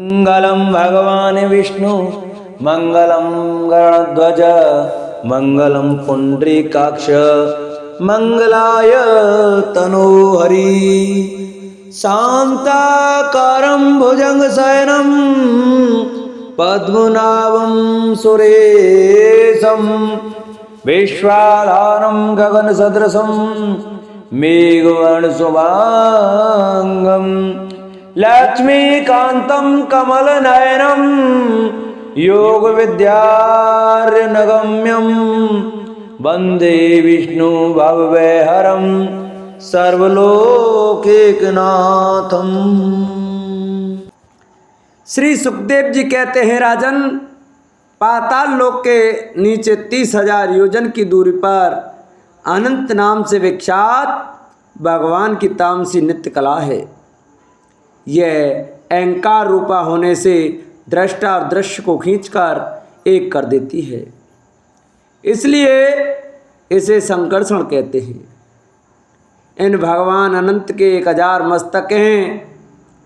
मंगलम भगवान विष्णु मंगलम गणध्वज मंगलम पुंडरीकाक्ष मंगलाय तनोहरि शांताकारं भुजंगशयनं पद्मनाभं सुरेशं विश्वाधारं गगनसदृशं मेघवर्णशुभांगं लक्ष्मीकान्तं कमलनयनं योगविद्यार्णगम्यं वन्दे विष्णु भवभयहरं सर्वलोकैकनाथम। श्री सुखदेव जी कहते हैं, राजन, पाताल लोक के नीचे 30,000 योजन की दूरी पर अनंत नाम से विख्यात भगवान की तामसी नित्य कला है। यह अहंकार रूपा होने से दृष्टा और दृश्य को खींचकर एक कर देती है, इसलिए इसे संकर्षण कहते हैं। इन भगवान अनंत के 1000 मस्तक हैं,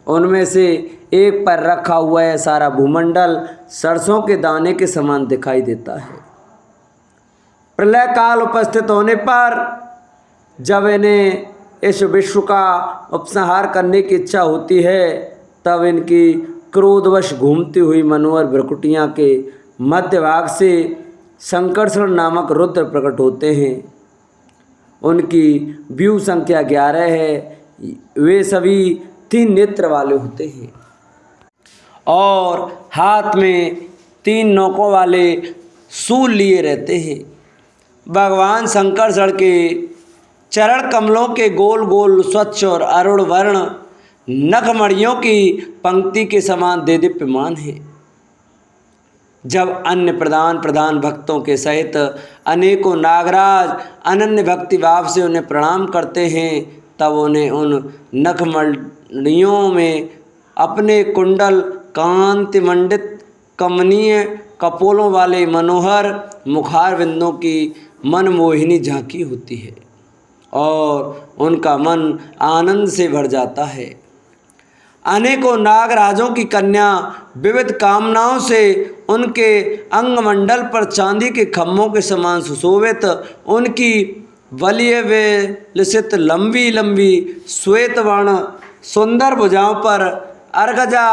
उनमें से एक पर रखा हुआ है सारा भूमंडल सरसों के दाने के समान दिखाई देता है। प्रलय काल उपस्थित होने पर जब इन्हें इस विश्व का उपसंहार करने की इच्छा होती है, तब इनकी क्रोधवश घूमती हुई मनोहर भ्रकुटियाँ के मध्य भाग से संकर्षण नामक रुद्र प्रकट होते हैं। उनकी व्यू संख्या 11 है। वे सभी 3 नेत्र वाले होते हैं और हाथ में 3 नोकों वाले शूल लिए रहते हैं। भगवान संकर्षण के चरण कमलों के गोल गोल स्वच्छ और अरुण वर्ण नखमणियों की पंक्ति के समान देदीप्यमान है। जब अन्य प्रधान भक्तों के सहित अनेकों नागराज अनन्य भक्ति भाव से उन्हें प्रणाम करते हैं, तब उन्हें उन नखमणियों में अपने कुंडल कांति मंडित कमनीय कपोलों वाले मनोहर मुखारविंदों की मनमोहिनी झांकी होती है और उनका मन आनंद से भर जाता है। अनेकों नागराजों की कन्या विविध कामनाओं से उनके अंगमंडल पर चांदी के खम्भों के समान सुशोभित, उनकी वलीय विलसित लंबी लंबी श्वेत वर्ण सुंदर भुजाओं पर अर्गजा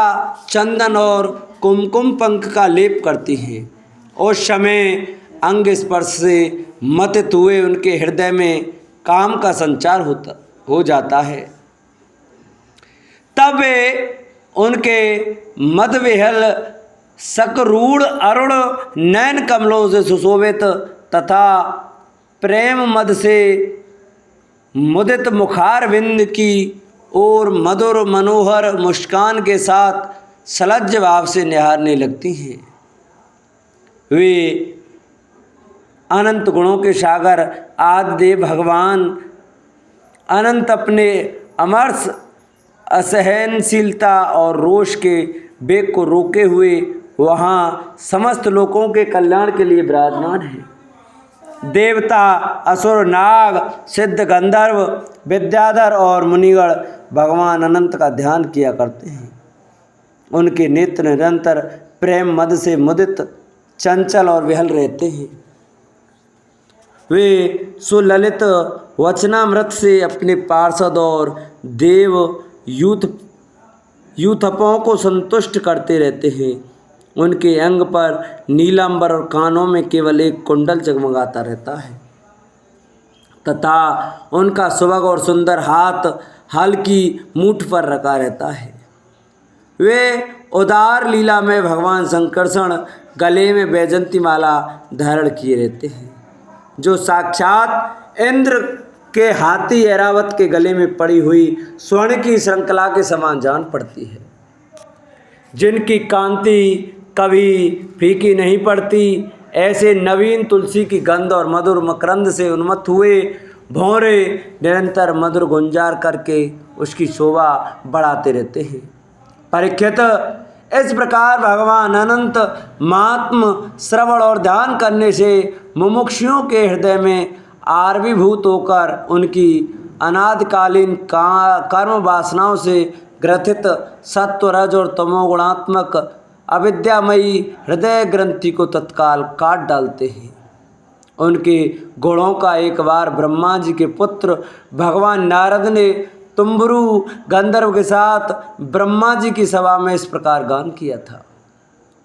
चंदन और कुमकुम पंख का लेप करती हैं। उस समय अंग स्पर्श से मथित हुए उनके हृदय में काम का संचार हो जाता है। तब वे उनके मदविहल सकरूढ़ अरुण नयन कमलों से सुशोभित तथा प्रेम मद से मुदित मुखारविंद की और मधुर मनोहर मुस्कान के साथ सलज्ज भाव से निहारने लगती हैं। वे अनंत गुणों के सागर आदिदेव भगवान अनंत अपने अमर्ष असहनशीलता और रोष के वेग को रोके हुए वहाँ समस्त लोगों के कल्याण के लिए विराजमान है। देवता, असुर, नाग, सिद्ध, गंधर्व, विद्याधर और मुनिगण भगवान अनंत का ध्यान किया करते हैं। उनके नेत्र निरंतर प्रेम मद से मुदित, चंचल और विहल रहते हैं। वे सुललित वचनामृत से अपने पार्षद और देव यूथपों को संतुष्ट करते रहते हैं। उनके अंग पर नीलांबर और कानों में केवल एक कुंडल जगमगाता रहता है तथा उनका सुबह और सुंदर हाथ हल्की मूठ पर रखा रहता है। वे उदार लीला में भगवान संकर्षण गले में वैजंती माला धारण किए रहते हैं, जो साक्षात इंद्र के हाथी ऐरावत के गले में पड़ी हुई स्वर्ण की श्रृंखला के समान जान पड़ती है, जिनकी कांति कभी फीकी नहीं पड़ती। ऐसे नवीन तुलसी की गंध और मधुर मकरंद से उन्मत्त हुए भौरे निरंतर मधुर गुंजार करके उसकी शोभा बढ़ाते रहते हैं। परीक्षित, इस प्रकार भगवान अनंत महात्म श्रवण और ध्यान करने से मुमुक्षुओं के हृदय में आविर्भूत होकर उनकी अनादिकालीन कर्म वासनाओं से ग्रथित सत्व रज और तमोगुणात्मक अविद्यामयी हृदय ग्रंथि को तत्काल काट डालते हैं। उनके गुणों का एक बार ब्रह्मा जी के पुत्र भगवान नारद ने तुम्बरु गंधर्व के साथ ब्रह्मा जी की सभा में इस प्रकार गान किया था,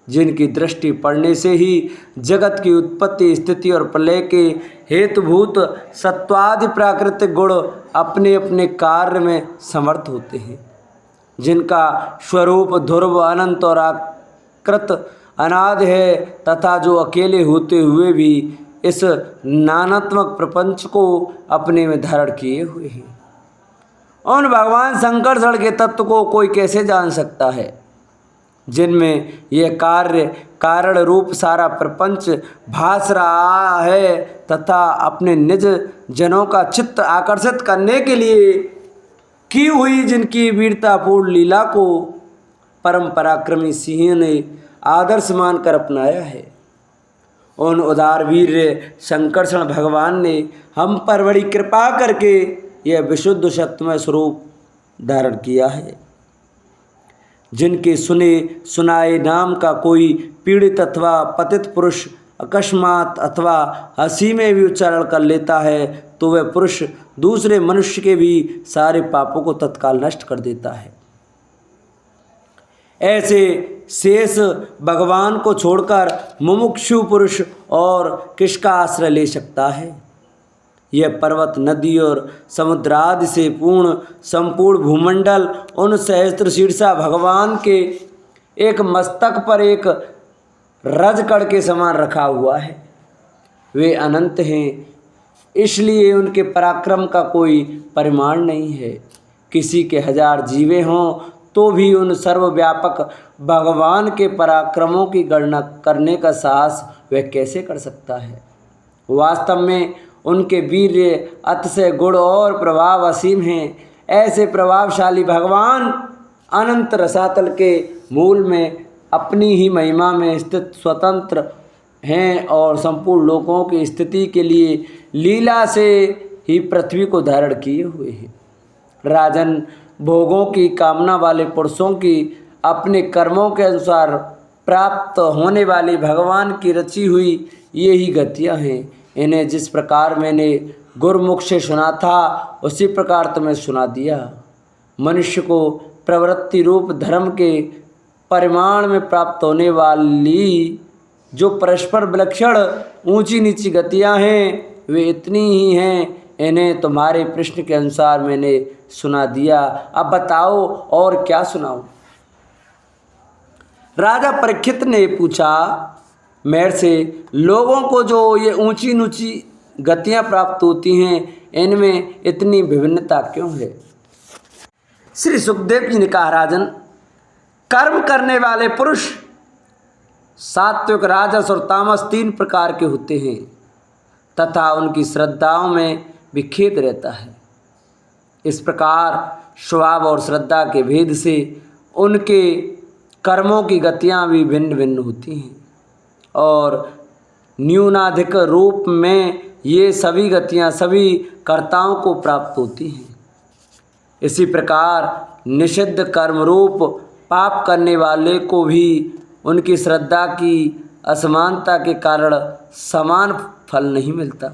जिनकी दृष्टि पड़ने से ही जगत की उत्पत्ति, स्थिति और प्रलय के हेतुभूत सत्वादि प्राकृतिक गुण अपने अपने कार्य में समर्थ होते हैं, जिनका स्वरूप ध्रुव अनंत और आकृत अनाद है, तथा जो अकेले होते हुए भी इस नानात्मक प्रपंच को अपने में धारण किए हुए हैं। उन भगवान संकर्षण के तत्व को कोई कैसे जान सकता है, जिनमें यह कार्य कारण रूप सारा प्रपंच भास रहा है, तथा अपने निज जनों का चित्त आकर्षित करने के लिए की हुई जिनकी वीरतापूर्ण लीला को परम पराक्रमी सिंह ने आदर्श मानकर अपनाया है। उन उदार वीर संकर्षण भगवान ने हम पर बड़ी कृपा करके यह विशुद्ध शक्तिमय स्वरूप धारण किया है, जिनके सुने सुनाए नाम का कोई पीड़ित अथवा पतित पुरुष अकस्मात अथवा हंसी में भी उच्चारण कर लेता है तो वह पुरुष दूसरे मनुष्य के भी सारे पापों को तत्काल नष्ट कर देता है। ऐसे शेष भगवान को छोड़कर मुमुक्षु पुरुष और किसका आश्रय ले सकता है। यह पर्वत, नदी और समुद्र आदि से पूर्ण संपूर्ण भूमंडल उन सहस्त्र शीर्षा भगवान के एक मस्तक पर एक रजकड़ के समान रखा हुआ है। वे अनंत हैं, इसलिए उनके पराक्रम का कोई परिमाण नहीं है। किसी के 1000 जीवे हों तो भी उन सर्वव्यापक भगवान के पराक्रमों की गणना करने का साहस वह कैसे कर सकता है। वास्तव में उनके वीर्य अतिशय गुण और प्रभाव असीम हैं। ऐसे प्रभावशाली भगवान अनंत रसातल के मूल में अपनी ही महिमा में स्थित स्वतंत्र हैं और संपूर्ण लोकों की स्थिति के लिए लीला से ही पृथ्वी को धारण किए हुए हैं। राजन, भोगों की कामना वाले पुरुषों की अपने कर्मों के अनुसार प्राप्त होने वाली भगवान की रची हुई ये ही गतियाँ हैं। इन्हें जिस प्रकार मैंने गुरुमुख से सुना था उसी प्रकार तुम्हें सुना दिया। मनुष्य को प्रवृत्ति रूप धर्म के परिमाण में प्राप्त होने वाली जो परस्पर विलक्षण ऊंची नीची गतियां हैं वे इतनी ही हैं। इन्हें तुम्हारे प्रश्न के अनुसार मैंने सुना दिया। अब बताओ और क्या सुनाऊं। राजा परीक्षित ने पूछा मेरे से, लोगों को जो ये ऊंची नीची गतियां प्राप्त होती हैं इनमें इतनी विभिन्नता क्यों है। श्री सुखदेव जी ने कहा, राजन, कर्म करने वाले पुरुष सात्विक, राजस और तामस 3 प्रकार के होते हैं तथा उनकी श्रद्धाओं में भी खेद रहता है। इस प्रकार स्वभाव और श्रद्धा के भेद से उनके कर्मों की गतियाँ भी भिन्न भिन्न होती हैं और न्यूनाधिक रूप में ये सभी गतियाँ सभी कर्ताओं को प्राप्त होती हैं। इसी प्रकार निषिद्ध कर्म रूप पाप करने वाले को भी उनकी श्रद्धा की असमानता के कारण समान फल नहीं मिलता।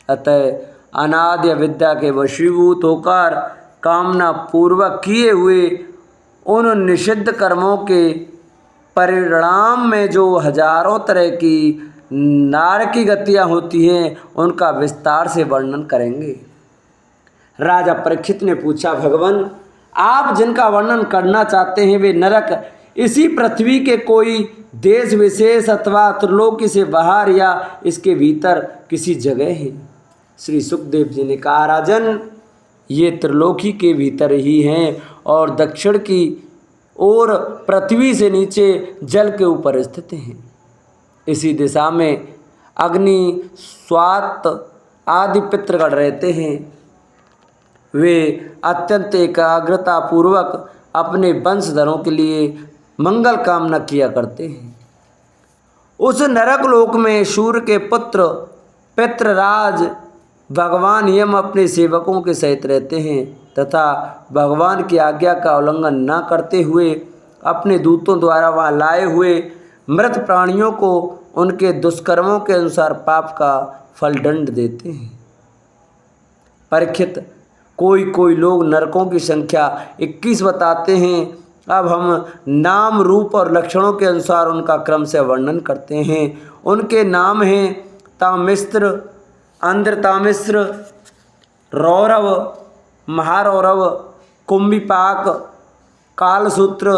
अतः अनाद्य विद्या के वशीभूत होकर कामना पूर्वक किए हुए उन निषिद्ध कर्मों के परिणाम में जो हजारों तरह की नारकी गतियाँ होती हैं उनका विस्तार से वर्णन करेंगे। राजा परीक्षित ने पूछा, भगवान, आप जिनका वर्णन करना चाहते हैं वे नरक इसी पृथ्वी के कोई देश विशेष अथवा त्रिलोकी से बाहर या इसके भीतर किसी जगह है। श्री सुखदेव जी ने कहा, राजन, ये त्रिलोकी के भीतर ही हैं और दक्षिण की ओर पृथ्वी से नीचे जल के ऊपर स्थित हैं। इसी दिशा में अग्नि, स्वात आदि पितृगण रहते हैं। वे अत्यंत एकाग्रता पूर्वक अपने वंशधरों के लिए मंगल कामना किया करते हैं। उस नरक लोक में सूर्य के पुत्र पितृराज भगवान यम अपने सेवकों के सहित रहते हैं। तथा भगवान की आज्ञा का उल्लंघन न करते हुए अपने दूतों द्वारा वहाँ लाए हुए मृत प्राणियों को उनके दुष्कर्मों के अनुसार पाप का फल दंड देते हैं। परीक्षित, कोई कोई लोग नरकों की संख्या 21 बताते हैं। अब हम नाम, रूप और लक्षणों के अनुसार उनका क्रम से वर्णन करते हैं। उनके नाम हैं तामिस्र, अंध्रतामिस्र, रौरव, महारौरव, कुंभिपाक, कालसूत्र,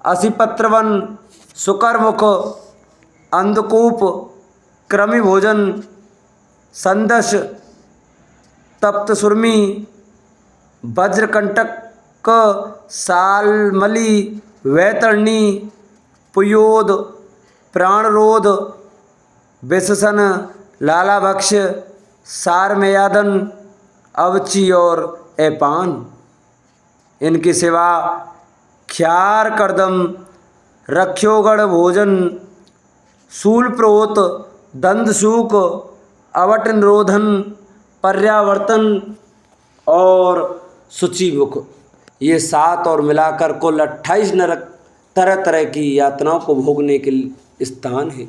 असिपत्रवन, शुकरमुख, अंधकूप, कृमिभोजन, संदश, तप्तसुर्मी, वज्रकंटक, सालमली, वैतरणी, पुयोद, प्राणरोध, विशसन, लालाभक्ष, सारमेयादन, अवची और एपान। इनके सिवा ख्यार करदम, रक्षोगढ़ भोजन, शूलप्रोत, दंदसूक, अवट निरोधन, पर्यावर्तन और शुचिमुख, ये 7 और मिलाकर कुल 28 नरक तरह तरह की यातनाओं को भोगने के स्थान है।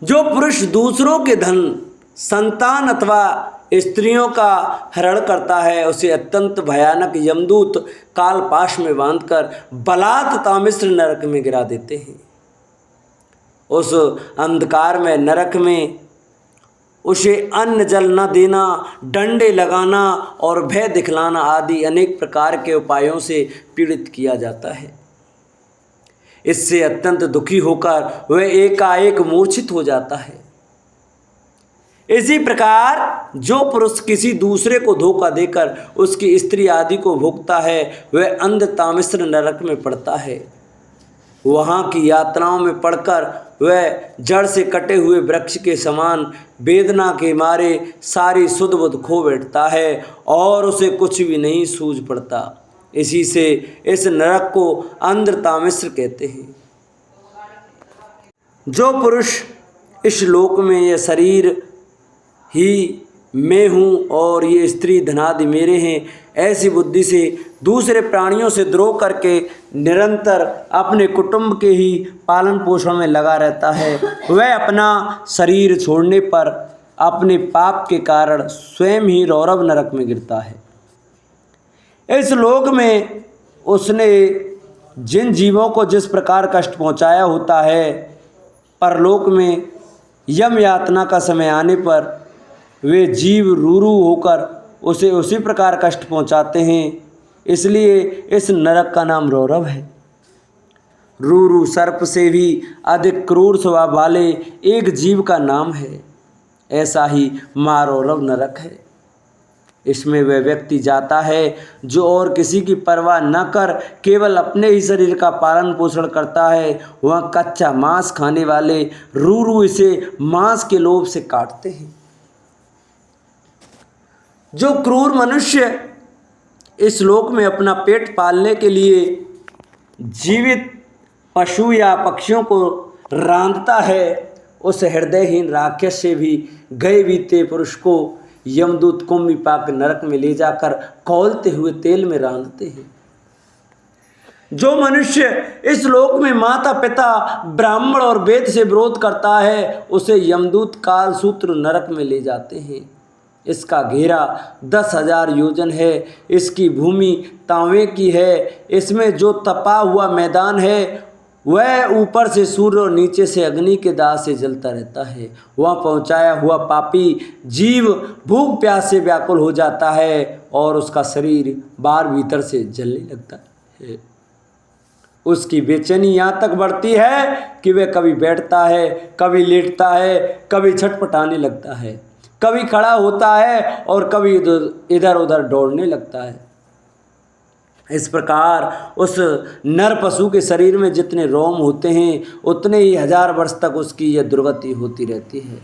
जो पुरुष दूसरों के धन, संतान अथवा स्त्रियों का हरण करता है उसे अत्यंत भयानक यमदूत कालपाश में बांधकर बलात् तामिस्र नरक में गिरा देते हैं। उस अंधकार में नरक में उसे अन्न जल न देना, डंडे लगाना और भय दिखलाना आदि अनेक प्रकार के उपायों से पीड़ित किया जाता है। इससे अत्यंत दुखी होकर वह एकाएक मूर्छित हो जाता है। इसी प्रकार जो पुरुष किसी दूसरे को धोखा देकर उसकी स्त्री आदि को भोगता है वह अंध तामिस्र नरक में पड़ता है। वहाँ की यातनाओं में पड़कर वह जड़ से कटे हुए वृक्ष के समान वेदना के मारे सारी सुध बुध खो बैठता है और उसे कुछ भी नहीं सूझ पड़ता। इसी से इस नरक को अंध तामिस्र कहते हैं। जो पुरुष इस लोक में यह शरीर ही मैं हूँ और ये स्त्री धनादि मेरे हैं, ऐसी बुद्धि से दूसरे प्राणियों से द्रोह करके निरंतर अपने कुटुंब के ही पालन पोषण में लगा रहता है, वह अपना शरीर छोड़ने पर अपने पाप के कारण स्वयं ही रौरव नरक में गिरता है। इस लोक में उसने जिन जीवों को जिस प्रकार कष्ट पहुँचाया होता है, परलोक में यम यातना का समय आने पर वे जीव रूरू होकर उसे उसी प्रकार कष्ट पहुंचाते हैं। इसलिए इस नरक का नाम रौरव है। रूरू सर्प से भी अधिक क्रूर स्वभाव वाले एक जीव का नाम है, ऐसा ही मारौरव नरक है। इसमें वह व्यक्ति जाता है जो और किसी की परवाह न कर केवल अपने ही शरीर का पालन पोषण करता है। वह कच्चा मांस खाने वाले रूरू इसे मांस के लोभ से काटते हैं। जो क्रूर मनुष्य इस लोक में अपना पेट पालने के लिए जीवित पशु या पक्षियों को रांधता है, उस हृदयहीन राक्षस से भी गए बीते पुरुष को यमदूत कुंभिपाक नरक में ले जाकर खौलते हुए तेल में रांधते हैं। जो मनुष्य इस लोक में माता पिता ब्राह्मण और वेद से विरोध करता है उसे यमदूत कालसूत्र नरक में ले जाते हैं। इसका घेरा 10,000 योजन है। इसकी भूमि तांबे की है। इसमें जो तपा हुआ मैदान है वह ऊपर से सूर्य और नीचे से अग्नि के दाह से जलता रहता है। वहाँ पहुँचाया हुआ पापी जीव भूख प्यास से व्याकुल हो जाता है और उसका शरीर बाहर भीतर से जलने लगता है। उसकी बेचैनी यहाँ तक बढ़ती है कि वह कभी बैठता है, कभी लेटता है, कभी छटपटाने लगता है, कभी खड़ा होता है और कभी इधर उधर दौड़ने लगता है। इस प्रकार उस नर पशु के शरीर में जितने रोम होते हैं उतने ही 1000 वर्ष तक उसकी यह दुर्गति होती रहती है।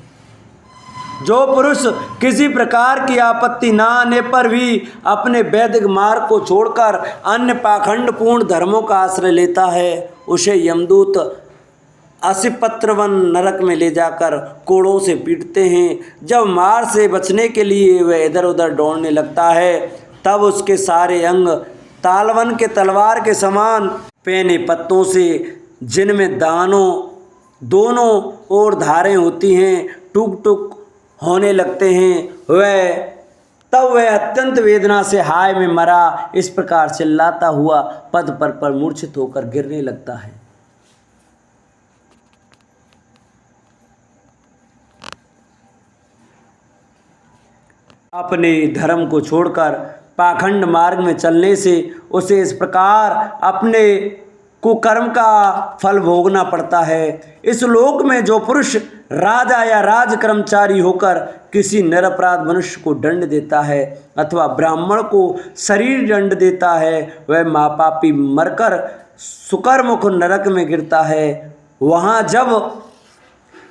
जो पुरुष किसी प्रकार की आपत्ति ना आने पर भी अपने वैदिक मार्ग को छोड़कर अन्य पाखंडपूर्ण धर्मों का आश्रय लेता है उसे यमदूत असिपत्रवन नरक में ले जाकर कोड़ों से पीटते हैं। जब मार से बचने के लिए वह इधर उधर दौड़ने लगता है तब उसके सारे अंग तालवन के तलवार के समान पैने पत्तों से, जिनमें दानों दोनों ओर धारें होती हैं, टुक टुक होने लगते हैं। तब वह अत्यंत वेदना से हाय में मरा इस प्रकार चिल्लाता हुआ पद पर मूर्छित होकर गिरने लगता है। अपने धर्म को छोड़कर पाखंड मार्ग में चलने से उसे इस प्रकार अपने कुकर्म का फल भोगना पड़ता है। इस लोक में जो पुरुष राजा या राज कर्मचारी होकर किसी निरपराध मनुष्य को दंड देता है अथवा ब्राह्मण को शरीर दंड देता है, वह महापापी मरकर सुकरमुख नरक में गिरता है। वहाँ जब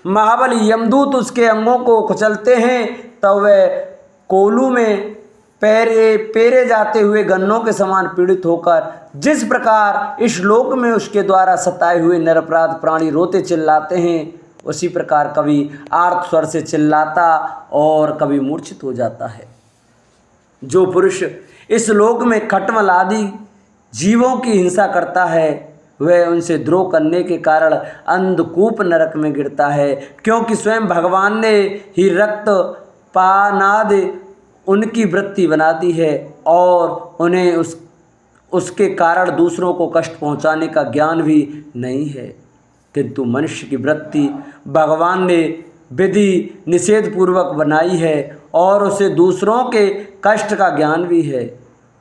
महाबली यमदूत उसके अंगों को कुचलते हैं तब वह कोलू में पेरे जाते हुए गन्नों के समान पीड़ित होकर जिस प्रकार इस लोक में उसके द्वारा सताए हुए निरपराध प्राणी रोते चिल्लाते हैं, उसी प्रकार कभी आर्त स्वर से चिल्लाता और कभी मूर्छित हो जाता है। जो पुरुष इस लोक में खटमल आदि जीवों की हिंसा करता है वह उनसे द्रोह करने के कारण अंधकूप नरक में गिरता है, क्योंकि स्वयं भगवान ने ही रक्त पानाद उनकी वृत्ति बना दी है और उन्हें उसके कारण दूसरों को कष्ट पहुंचाने का ज्ञान भी नहीं है। किंतु मनुष्य की वृत्ति भगवान ने विधि निषेध पूर्वक बनाई है और उसे दूसरों के कष्ट का ज्ञान भी है।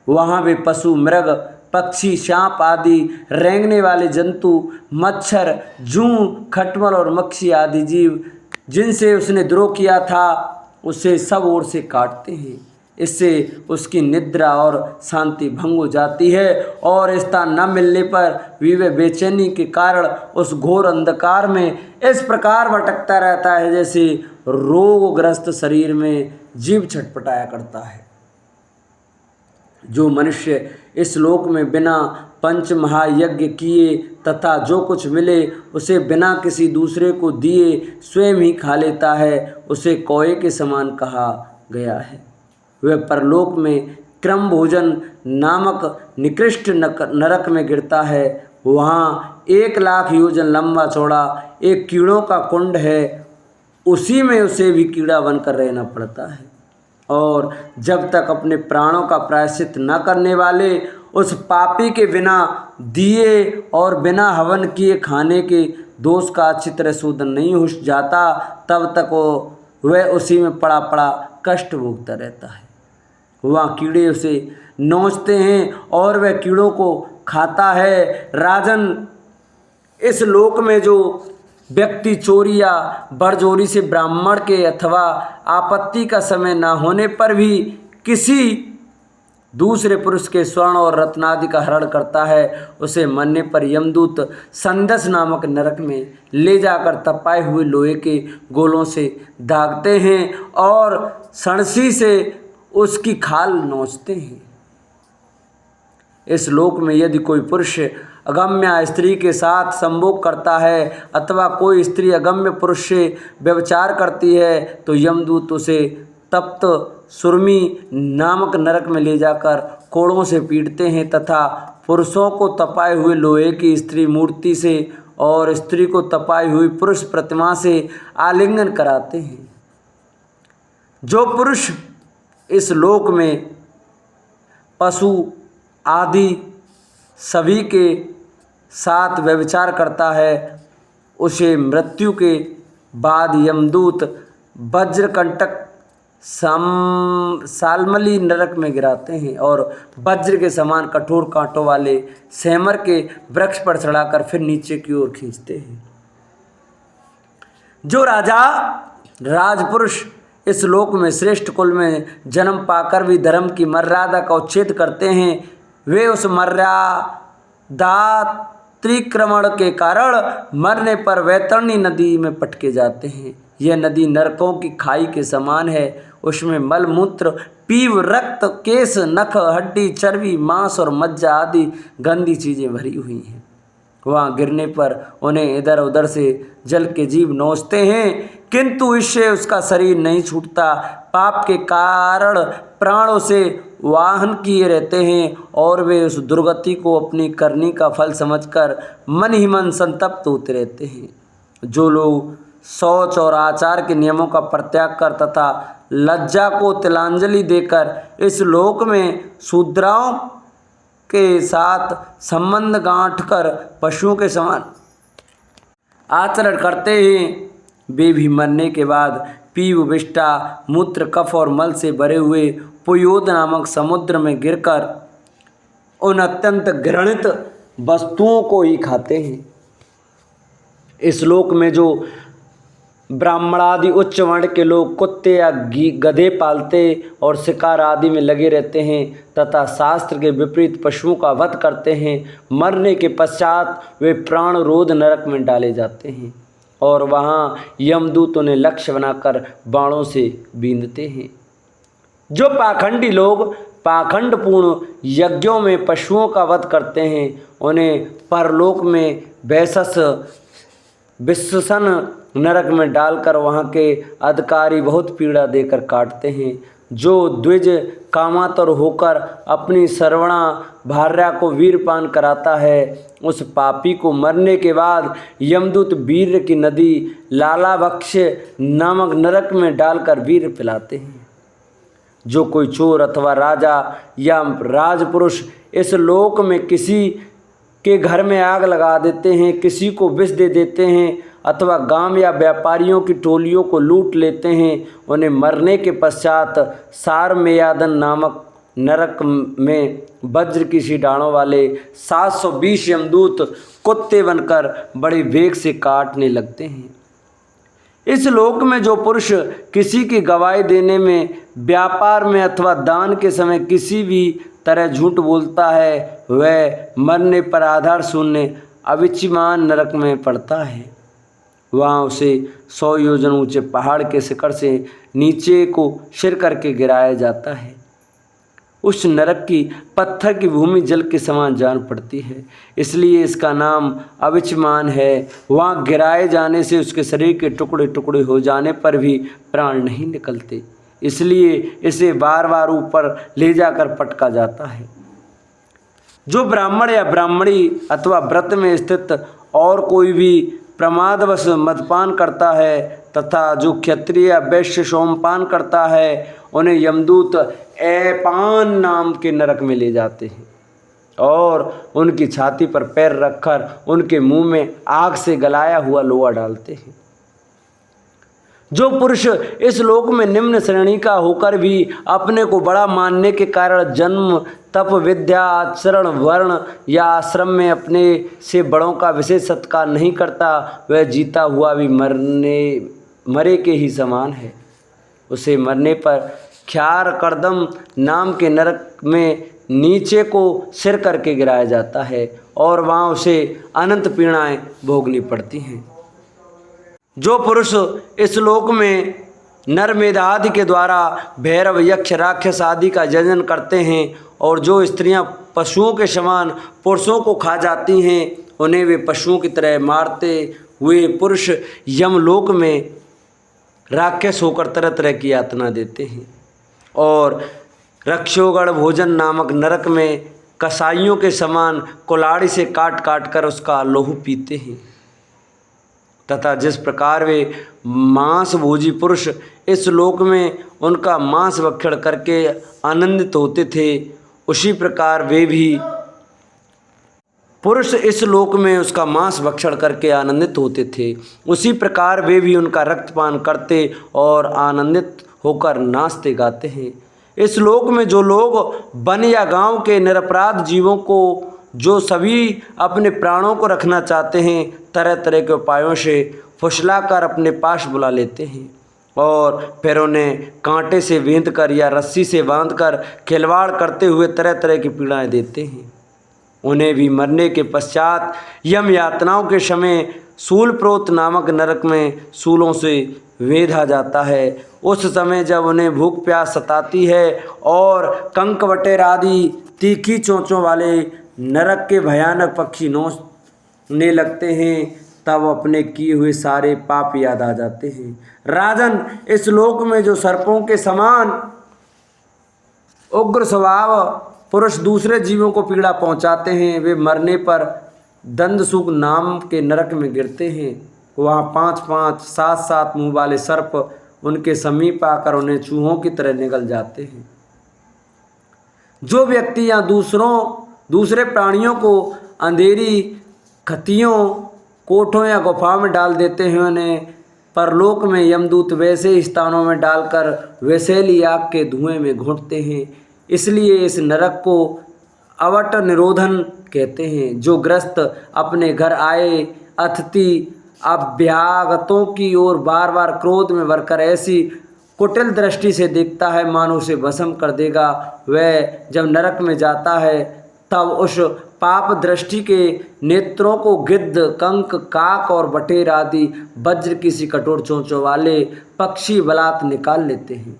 वहाँ वे पशु, मृग, पक्षी, सांप आदि रेंगने वाले जंतु, मच्छर, जूं, खटमल और मक्खी आदि जीव जिनसे उसने द्रोह किया था उसे सब ओर से काटते हैं। इससे उसकी निद्रा और शांति भंग हो जाती है और स्थान न मिलने पर भी वह बेचैनी के कारण उस घोर अंधकार में इस प्रकार भटकता रहता है जैसे रोगग्रस्त शरीर में जीव छटपटाया करता है। जो मनुष्य इस लोक में बिना पंच महायज्ञ किए तथा जो कुछ मिले उसे बिना किसी दूसरे को दिए स्वयं ही खा लेता है, उसे कौए के समान कहा गया है। वह परलोक में क्रम भोजन नामक निकृष्ट नरक में गिरता है। वहाँ 1,00,000 योजन लंबा चौड़ा एक कीड़ों का कुंड है, उसी में उसे भी कीड़ा बनकर रहना पड़ता है और जब तक अपने प्राणों का प्रायश्चित न करने वाले उस पापी के बिना दिए और बिना हवन किए खाने के दोष का अच्छी तरह शोधन नहीं हो जाता तब तक वह उसी में पड़ा पड़ा कष्ट भोगता रहता है। वहाँ कीड़े उसे नोचते हैं और वह कीड़ों को खाता है। राजन, इस लोक में जो व्यक्ति चोरी या बरजोरी से ब्राह्मण के अथवा आपत्ति का समय न होने पर भी किसी दूसरे पुरुष के स्वर्ण और रत्नादि का हरण करता है, उसे मरने पर यमदूत संदस नामक नरक में ले जाकर तपाए हुए लोहे के गोलों से दागते हैं और सणसी से उसकी खाल नोचते हैं। इस लोक में यदि कोई पुरुष अगम्य स्त्री के साथ संभोग करता है अथवा कोई स्त्री अगम्य पुरुष से व्यभिचार करती है तो यमदूत उसे तप्त सुरमी नामक नरक में ले जाकर कोड़ों से पीटते हैं तथा पुरुषों को तपाए हुए लोहे की स्त्री मूर्ति से और स्त्री को तपाई हुई पुरुष प्रतिमा से आलिंगन कराते हैं। जो पुरुष इस लोक में पशु आदि सभी के साथ व्यभिचार करता है उसे मृत्यु के बाद यमदूत वज्रकंटक सालमली नरक में गिराते हैं और वज्र के समान कठोर कांटों वाले सेमर के वृक्ष पर चढ़ाकर फिर नीचे की ओर खींचते हैं। जो राजा राजपुरुष इस लोक में श्रेष्ठ कुल में जन्म पाकर भी धर्म की मर्यादा का उच्छेद करते हैं वे उस मर्यादा त्रिक्रमण के कारण मरने पर वैतरणी नदी में पटके जाते हैं। यह नदी नरकों की खाई के समान है। उसमें मल मूत्र पीव रक्त केश नख हड्डी चर्बी मांस और मज्जा आदि गंदी चीज़ें भरी हुई हैं। वहाँ गिरने पर उन्हें इधर उधर से जल के जीव नोचते हैं, किंतु इससे उसका शरीर नहीं छूटता। पाप के कारण प्राणों से वाहन किए रहते हैं और वे उस दुर्गति को अपनी करनी का फल समझकर मन ही मन संतप्त होते रहते हैं। जो लोग शौच और आचार के नियमों का परित्याग कर तथा लज्जा को तिलांजलि देकर इस लोक में शूद्राओं के साथ संबंध गांठकर पशुओं के समान आचरण करते हैं, वे भी मरने के बाद पीव, विष्ठा, मूत्र, कफ और मल से भरे हुए पुयोद नामक समुद्र में गिरकर उन अत्यंत घृणित वस्तुओं को ही खाते हैं। इस लोक में जो ब्राह्मणादि उच्च वर्ण के लोग कुत्ते या गधे पालते और शिकार आदि में लगे रहते हैं तथा शास्त्र के विपरीत पशुओं का वध करते हैं, मरने के पश्चात वे प्राण रोध नरक में डाले जाते हैं और वहाँ यमदूत उन्हें लक्ष्य बनाकर बाणों से बींधते हैं। जो पाखंडी लोग पाखंडपूर्ण यज्ञों में पशुओं का वध करते हैं, उन्हें परलोक में वैसस विश्वसन नरक में डालकर वहाँ के अधिकारी बहुत पीड़ा देकर काटते हैं। जो द्विज कामातुर होकर अपनी सर्वणा भार्या को वीरपान कराता है, उस पापी को मरने के बाद यमदूत वीर्य की नदी लालावक्ष नामक नरक में डालकर वीर्य पिलाते हैं। जो कोई चोर अथवा राजा या राजपुरुष इस लोक में किसी के घर में आग लगा देते हैं, किसी को विष दे देते हैं अथवा गांव या व्यापारियों की टोलियों को लूट लेते हैं, उन्हें मरने के पश्चात सारमेयादन नामक नरक में वज्र की सी डाँड़ों वाले 720 यमदूत कुत्ते बनकर बड़े वेग से काटने लगते हैं। इस लोक में जो पुरुष किसी की गवाही देने में, व्यापार में अथवा दान के समय किसी भी तरह झूठ बोलता है, वह मरने पर आधार शून्य अविच्यमान नरक में पड़ता है। वहाँ उसे 100 योजन ऊंचे पहाड़ के शिखर से नीचे को सिर करके गिराया जाता है। उस नरक की पत्थर की भूमि जल के समान जान पड़ती है, इसलिए इसका नाम अविच्यमान है। वहाँ गिराए जाने से उसके शरीर के टुकड़े टुकड़े हो जाने पर भी प्राण नहीं निकलते, इसलिए इसे बार बार ऊपर ले जाकर पटका जाता है। जो ब्राह्मण या ब्राह्मणी अथवा व्रत में स्थित और कोई भी प्रमादवश मदपान करता है तथा जो क्षत्रिय या वैश्य सोमपान करता है, उन्हें यमदूत ऐपान नाम के नरक में ले जाते हैं और उनकी छाती पर पैर रखकर उनके मुंह में आग से गलाया हुआ लोहा डालते हैं। जो पुरुष इस लोक में निम्न श्रेणी का होकर भी अपने को बड़ा मानने के कारण जन्म, तप, विद्या, आचरण, वर्ण या आश्रम में अपने से बड़ों का विशेष सत्कार नहीं करता, वह जीता हुआ भी मरे के ही समान है। उसे मरने पर ख्यार करदम नाम के नरक में नीचे को सिर करके गिराया जाता है और वहाँ उसे अनंत पीड़ाएं भोगनी पड़ती हैं। जो पुरुष इस लोक में नरमेध आदि के द्वारा भैरव, यक्ष, राक्षस आदि का यजन करते हैं और जो स्त्रियां पशुओं के समान पुरुषों को खा जाती हैं, उन्हें वे पशुओं की तरह मारते हुए पुरुष यमलोक में राक्षस होकर तरह तरह की यातना देते हैं और रक्षोगण भोजन नामक नरक में कसाईयों के समान कुल्हाड़ी से काट काट कर उसका लहू पीते हैं। तथा जिस प्रकार वे मांस भोजी पुरुष इस लोक में उनका मांस भक्षण करके आनंदित होते थे, उसी प्रकार वे भी पुरुष इस लोक में उसका मांस भक्षण करके आनंदित होते थे, उसी प्रकार वे भी उनका रक्तपान करते और आनंदित होकर नाचते गाते हैं। इस लोक में जो लोग वन या गांव के निरपराध जीवों को, जो सभी अपने प्राणों को रखना चाहते हैं, तरह तरह के उपायों से फुसलाकर अपने पास बुला लेते हैं और फिर उन्हें कांटे से बींधकर या रस्सी से बांधकर खिलवाड़ करते हुए तरह तरह की पीड़ाएं देते हैं। उन्हें भी मरने के पश्चात यम यातनाओं के समय शूलप्रोत नामक नरक में शूलों से वेधा जाता है। उस समय जब उन्हें भूख प्यास सताती है और कंकवटेर आदि तीखी चोंचों वाले नरक के भयानक पक्षी ने लगते हैं तब अपने किए हुए सारे पाप याद आ जाते हैं। राजन, इस लोक में जो सर्पों के समान उग्र स्वभाव पुरुष दूसरे जीवों को पीड़ा पहुंचाते हैं, वे मरने पर दंदसुख नाम के नरक में गिरते हैं। वहाँ 5-5, 7-7 मुंह वाले सर्प उनके समीप आकर उन्हें चूहों की तरह निगल जाते हैं। जो व्यक्ति या दूसरे प्राणियों को अंधेरी खतियों, कोठों या गुफा में डाल देते हैं, उन्हें परलोक में यमदूत वैसे ही स्थानों में डालकर वैसेली आग के धुएं में घोंटते हैं। इसलिए इस नरक को अवट निरोधन कहते हैं। जो ग्रस्त अपने घर आए अतिथि अभ्यागतों की ओर बार बार क्रोध में भरकर ऐसी कुटिल दृष्टि से देखता है मानो उसे भस्म कर देगा, वह जब नरक में जाता है तब उस पाप दृष्टि के नेत्रों को गिद्ध, कंक, काक और बटेर आदि वज्र की सी कठोर चोंचों वाले पक्षी बलात् निकाल लेते हैं।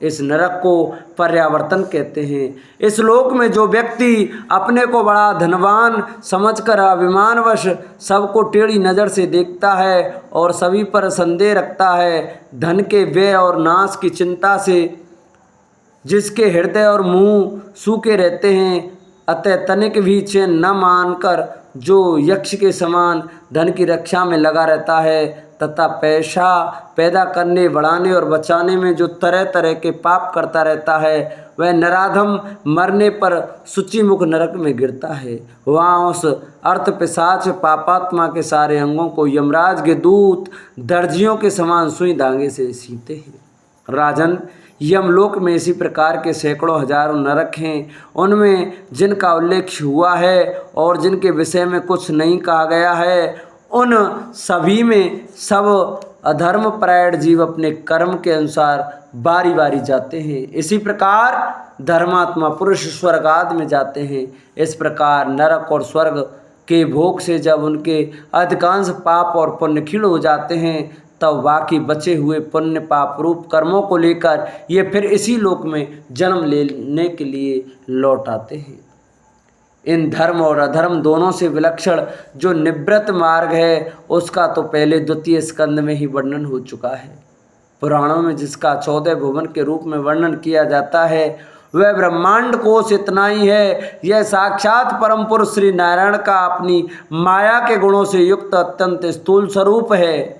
इस नरक को पर्यावर्तन कहते हैं। इस लोक में जो व्यक्ति अपने को बड़ा धनवान समझकर अभिमानवश सबको टेढ़ी नज़र से देखता है और सभी पर संदेह रखता है, धन के व्यय और नाश की चिंता से जिसके हृदय और मुंह सूखे रहते हैं, अतः तनिक भी चैन न मानकर जो यक्ष के समान धन की रक्षा में लगा रहता है तथा पैसा पैदा करने, बढ़ाने और बचाने में जो तरह तरह के पाप करता रहता है, वह नराधम मरने पर सूचीमुख नरक में गिरता है। वहाँ उस अर्थ पिशाच पापात्मा के सारे अंगों को यमराज के दूत दर्जियों के समान सुई धागे से सीते हैं। राजन, यमलोक में इसी प्रकार के सैकड़ों हजारों नरक हैं। उनमें जिनका उल्लेख हुआ है और जिनके विषय में कुछ नहीं कहा गया है, उन सभी में सब अधर्म परायण जीव अपने कर्म के अनुसार बारी बारी जाते हैं। इसी प्रकार धर्मात्मा पुरुष स्वर्ग आदि में जाते हैं। इस प्रकार नरक और स्वर्ग के भोग से जब उनके अधिकांश पाप और पुण्य क्षीण हो जाते हैं, तब बाकी बचे हुए पुण्य पाप रूप कर्मों को लेकर ये फिर इसी लोक में जन्म लेने के लिए लौट आते हैं। इन धर्म और अधर्म दोनों से विलक्षण जो निवृत्त मार्ग है, उसका तो पहले द्वितीय स्कंद में ही वर्णन हो चुका है। पुराणों में जिसका 14 भुवन के रूप में वर्णन किया जाता है, वह ब्रह्मांड कोश इतना ही है। यह साक्षात परम पुरुष श्री नारायण का अपनी माया के गुणों से युक्त अत्यंत स्थूल स्वरूप है।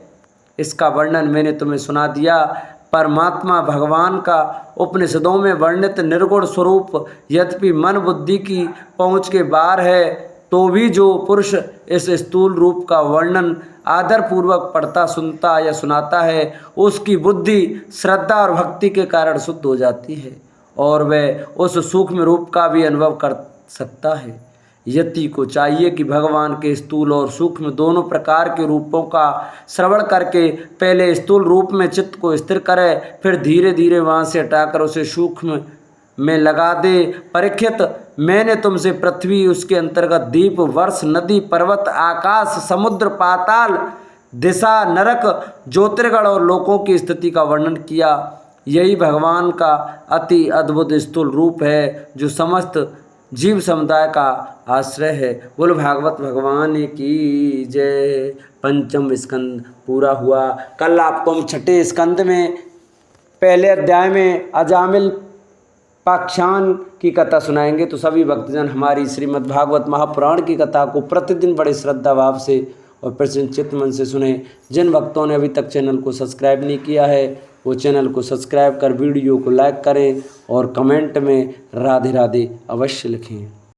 इसका वर्णन मैंने तुम्हें सुना दिया। परमात्मा भगवान का उपनिषदों में वर्णित निर्गुण स्वरूप यद्यपि मन बुद्धि की पहुँच के बाहर है, तो भी जो पुरुष इस स्थूल रूप का वर्णन आदरपूर्वक पढ़ता, सुनता या सुनाता है, उसकी बुद्धि श्रद्धा और भक्ति के कारण शुद्ध हो जाती है और वह उस सूक्ष्म रूप का भी अनुभव कर सकता है। यति को चाहिए कि भगवान के स्थूल और सूक्ष्म दोनों प्रकार के रूपों का श्रवण करके पहले स्थूल रूप में चित्त को स्थिर करे, फिर धीरे धीरे वहाँ से हटाकर उसे सूक्ष्म में लगा दे। परीक्षित, मैंने तुमसे पृथ्वी, उसके अंतर्गत दीप, वर्ष, नदी, पर्वत, आकाश, समुद्र, पाताल, दिशा, नरक, ज्योतिर्गण और लोकों की स्थिति का वर्णन किया। यही भगवान का अति अद्भुत स्थूल रूप है जो समस्त जीव समुदाय का आश्रय है। बोल भागवत भगवान की जय। पंचम स्कंद पूरा हुआ। कल आपको हम छठे स्कंद में पहले अध्याय में अजामिल पाक्षान की कथा सुनाएंगे। तो सभी भक्तजन हमारी श्रीमद् भागवत महापुराण की कथा को प्रतिदिन बड़े श्रद्धा भाव से और प्रसन्न चित्त मन से सुने। जिन भक्तों ने अभी तक चैनल को सब्सक्राइब नहीं किया है, वो चैनल को सब्सक्राइब कर वीडियो को लाइक करें और कमेंट में राधे राधे अवश्य लिखें।